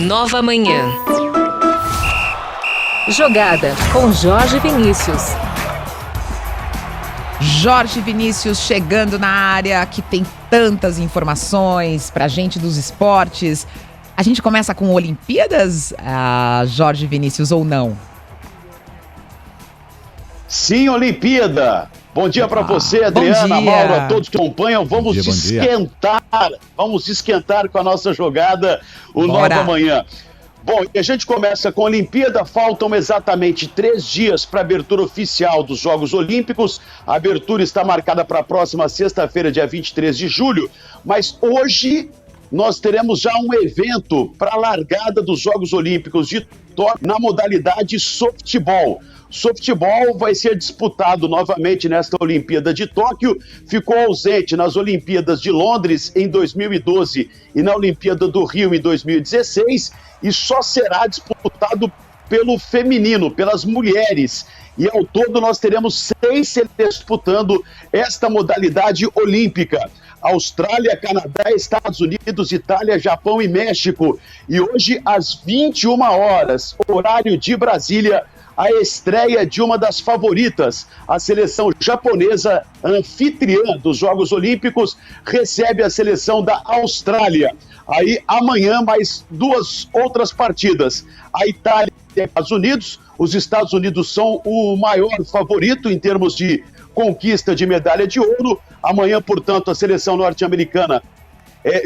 Nova Manhã. Jogada com Jorge Vinícius. Jorge Vinícius chegando na área que tem tantas informações pra gente dos esportes. A gente começa com Olimpíadas, Jorge Vinícius, ou não? Sim, Olimpíada. Bom dia para você, Adriana, Mauro, a todos que acompanham. Vamos esquentar com a nossa jogada, o Nova Manhã. Bom, e a gente começa com a Olimpíada. Faltam exatamente 3 dias para a abertura oficial dos Jogos Olímpicos. A abertura está marcada para a próxima sexta-feira, dia 23 de julho. Mas hoje nós teremos já um evento para a largada dos Jogos Olímpicos de Tóquio na modalidade softball. Softball vai ser disputado novamente nesta Olimpíada de Tóquio. Ficou ausente nas Olimpíadas de Londres em 2012 e na Olimpíada do Rio em 2016 e só será disputado pelo feminino, pelas mulheres. E ao todo nós teremos 6 seleções disputando esta modalidade olímpica. Austrália, Canadá, Estados Unidos, Itália, Japão e México. E hoje, às 21 horas, horário de Brasília, a estreia de uma das favoritas, a seleção japonesa, anfitriã dos Jogos Olímpicos, recebe a seleção da Austrália. Aí, amanhã, mais 2 outras partidas. A Itália e os Estados Unidos. Os Estados Unidos são o maior favorito em termos de conquista de medalha de ouro. Amanhã, portanto, a seleção norte-americana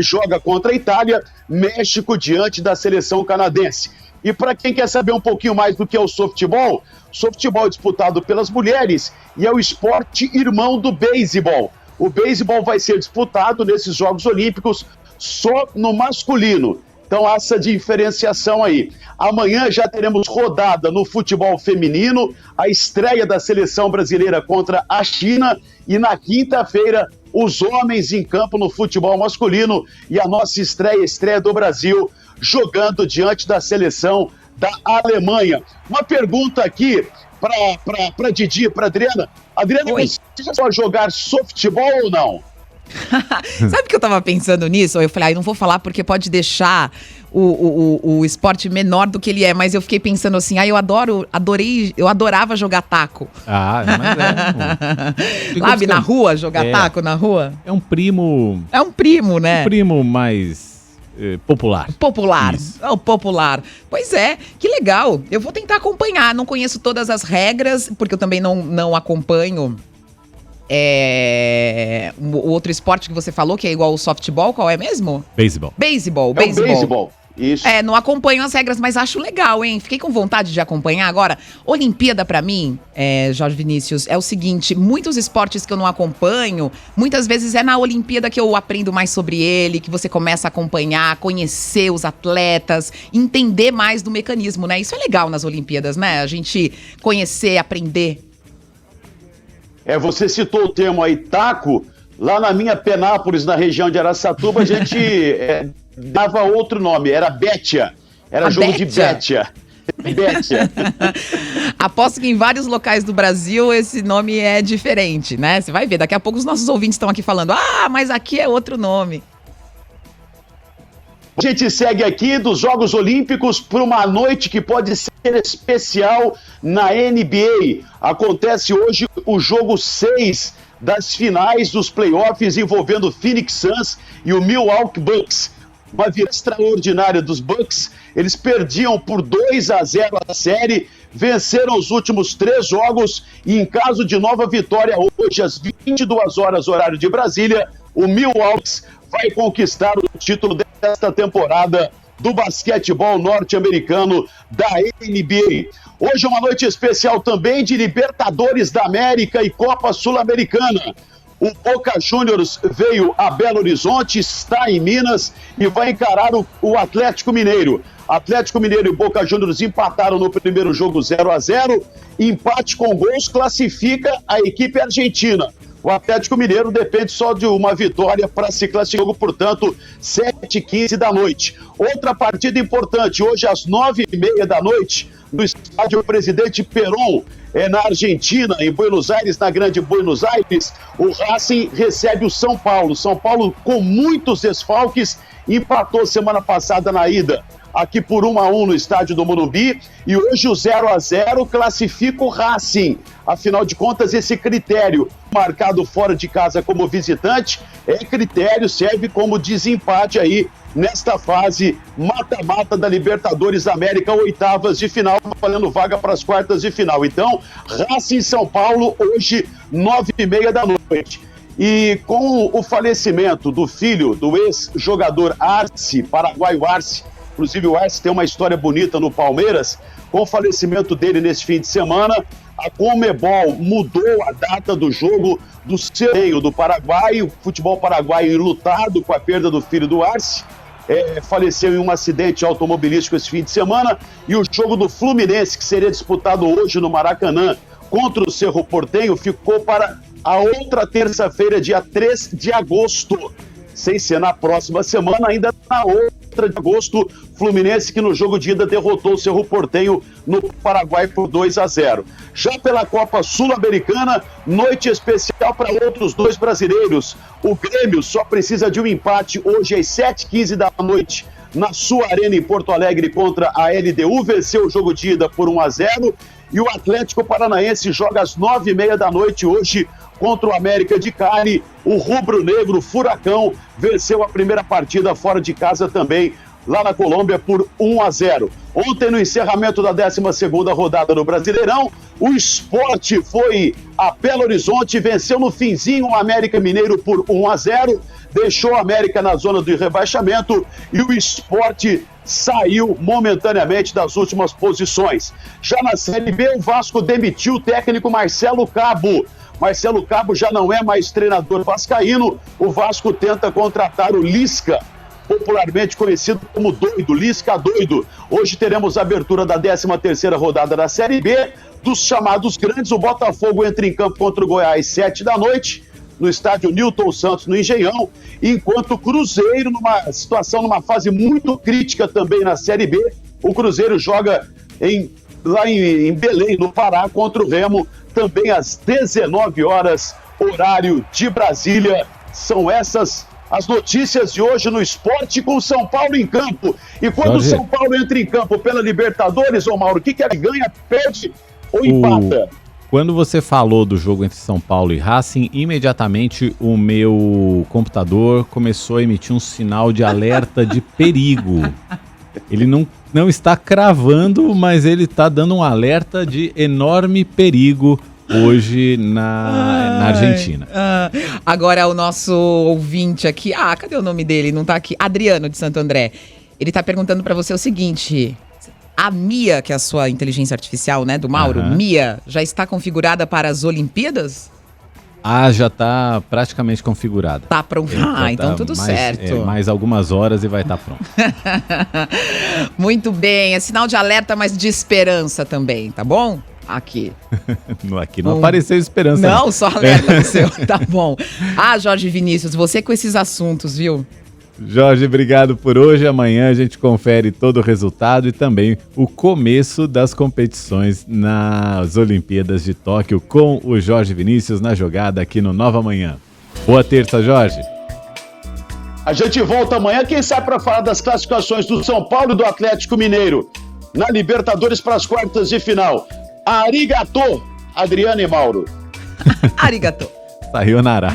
joga contra a Itália, México diante da seleção canadense. E para quem quer saber um pouquinho mais do que é o softball é disputado pelas mulheres e é o esporte irmão do beisebol. O beisebol vai ser disputado nesses Jogos Olímpicos só no masculino. Então, essa diferenciação aí. Amanhã já teremos rodada no futebol feminino, a estreia da seleção brasileira contra a China e na quinta-feira os homens em campo no futebol masculino e a nossa estreia do Brasil jogando diante da seleção da Alemanha. Uma pergunta aqui para Didi, para Adriana. Adriana, você já pode jogar softball ou não? Sabe que eu tava pensando nisso? Eu falei, não vou falar porque pode deixar o esporte menor do que ele é, mas eu fiquei pensando assim, eu adorava jogar taco. Mas Sabe, na rua, jogar taco na rua? É um primo, né? Um primo mais popular. É o popular. Pois é, que legal. Eu vou tentar acompanhar, não conheço todas as regras, porque eu também não acompanho o outro esporte que você falou, que é igual o softball, qual é mesmo? Beisebol. Beisebol. Isso. Não acompanho as regras, mas acho legal, hein? Fiquei com vontade de acompanhar. Agora, Olimpíada pra mim, Jorge Vinícius, é o seguinte, muitos esportes que eu não acompanho, muitas vezes é na Olimpíada que eu aprendo mais sobre ele, que você começa a acompanhar, conhecer os atletas, entender mais do mecanismo, né? Isso é legal nas Olimpíadas, né? A gente conhecer, aprender. Você citou o termo aí, taco. Lá na minha Penápolis, na região de Araçatuba, a gente dava outro nome, era Bétia. Era jogo de Bétia. Bétia. Aposto que em vários locais do Brasil esse nome é diferente, né? Você vai ver, daqui a pouco os nossos ouvintes estão aqui falando, mas aqui é outro nome. A gente segue aqui dos Jogos Olímpicos para uma noite que pode ser especial na NBA. Acontece hoje o jogo 6 das finais dos playoffs envolvendo o Phoenix Suns e o Milwaukee Bucks. Uma virada extraordinária dos Bucks. Eles perdiam por 2-0 a série, venceram os últimos 3 jogos e em caso de nova vitória hoje às 22 horas, horário de Brasília, o Milwaukee vai conquistar o título desta temporada do basquetebol norte-americano da NBA. Hoje é uma noite especial também de Libertadores da América e Copa Sul-Americana. O Boca Juniors veio a Belo Horizonte, está em Minas e vai encarar o Atlético Mineiro. Atlético Mineiro e Boca Juniors empataram no primeiro jogo 0-0. Empate com gols classifica a equipe argentina. O Atlético Mineiro depende só de uma vitória para se classificar, portanto, 7h15 da noite. Outra partida importante, hoje às 9h30 da noite, no estádio Presidente Perón, na Argentina, em Buenos Aires, na Grande Buenos Aires, o Racing recebe o São Paulo. São Paulo, com muitos desfalques, empatou semana passada na ida aqui por 1-1 no estádio do Morumbi, e hoje o 0-0 classifica o Racing. Afinal de contas, esse critério marcado fora de casa como visitante é critério, serve como desempate aí nesta fase mata-mata da Libertadores da América, oitavas de final, valendo vaga para as quartas de final. Então, Racing São Paulo, hoje, 9h30 da noite. E com o falecimento do filho do ex-jogador Arce, paraguaio Arce, inclusive o Arce tem uma história bonita no Palmeiras, com o falecimento dele nesse fim de semana, a Conmebol mudou a data do jogo do Cerreio do Paraguai, o futebol paraguaio enlutado com a perda do filho do Arce, faleceu em um acidente automobilístico esse fim de semana, e o jogo do Fluminense, que seria disputado hoje no Maracanã contra o Cerro Porteño, ficou para a outra terça-feira, dia 3 de agosto, sem ser na próxima semana, ainda na outra de agosto, Fluminense que no jogo de ida derrotou o Cerro Porteño no Paraguai por 2-0. Já pela Copa Sul-Americana, noite especial para outros dois brasileiros. O Grêmio só precisa de um empate hoje às 7h15 da noite na sua arena em Porto Alegre contra a LDU, venceu o jogo de ida por 1-0, e o Atlético Paranaense joga às 9h30 da noite hoje contra o América de Cali. O rubro-negro Furacão venceu a primeira partida fora de casa também, lá na Colômbia, por 1-0. Ontem, no encerramento da 12ª rodada do Brasileirão, o Sport foi a Belo Horizonte, venceu no finzinho o América Mineiro por 1-0, deixou o América na zona do rebaixamento e o Sport saiu momentaneamente das últimas posições. Já na Série B, o Vasco demitiu o técnico Marcelo Cabo. Marcelo Cabo já não é mais treinador vascaíno, o Vasco tenta contratar o Lisca, popularmente conhecido como Doido, Lisca Doido. Hoje teremos a abertura da 13ª rodada da Série B, dos chamados grandes. O Botafogo entra em campo contra o Goiás 7 da noite, no estádio Newton Santos, no Engenhão, enquanto o Cruzeiro, numa fase muito crítica também na Série B, o Cruzeiro joga lá em Belém, no Pará, contra o Remo, também às 19 horas, horário de Brasília. São essas as notícias de hoje no esporte, com o São Paulo em campo. E quando o São Paulo entra em campo pela Libertadores, ô Mauro, o que ele ganha, perde ou empata? Quando você falou do jogo entre São Paulo e Racing, imediatamente o meu computador começou a emitir um sinal de alerta de perigo. Ele não está cravando, mas ele está dando um alerta de enorme perigo hoje na Argentina. Agora o nosso ouvinte aqui, cadê o nome dele? Não tá aqui. Adriano, de Santo André. Ele tá perguntando para você o seguinte: a Mia, que é a sua inteligência artificial, né, do Mauro, Mia, já está configurada para as Olimpíadas? Já está praticamente configurada. Tá pronto. Então tudo certo. Mais algumas horas e vai estar pronto. Muito bem, é sinal de alerta, mas de esperança também, tá bom? Aqui não apareceu esperança. Não, só alerta no seu, tá bom. Jorge Vinícius, você com esses assuntos, viu? Jorge, obrigado por hoje. Amanhã a gente confere todo o resultado e também o começo das competições nas Olimpíadas de Tóquio com o Jorge Vinícius na jogada aqui no Nova Manhã. Boa terça, Jorge. A gente volta amanhã, quem sabe, para falar das classificações do São Paulo e do Atlético Mineiro na Libertadores para as quartas de final. Arigatô, Adriano e Mauro. Arigatô. Sayonara.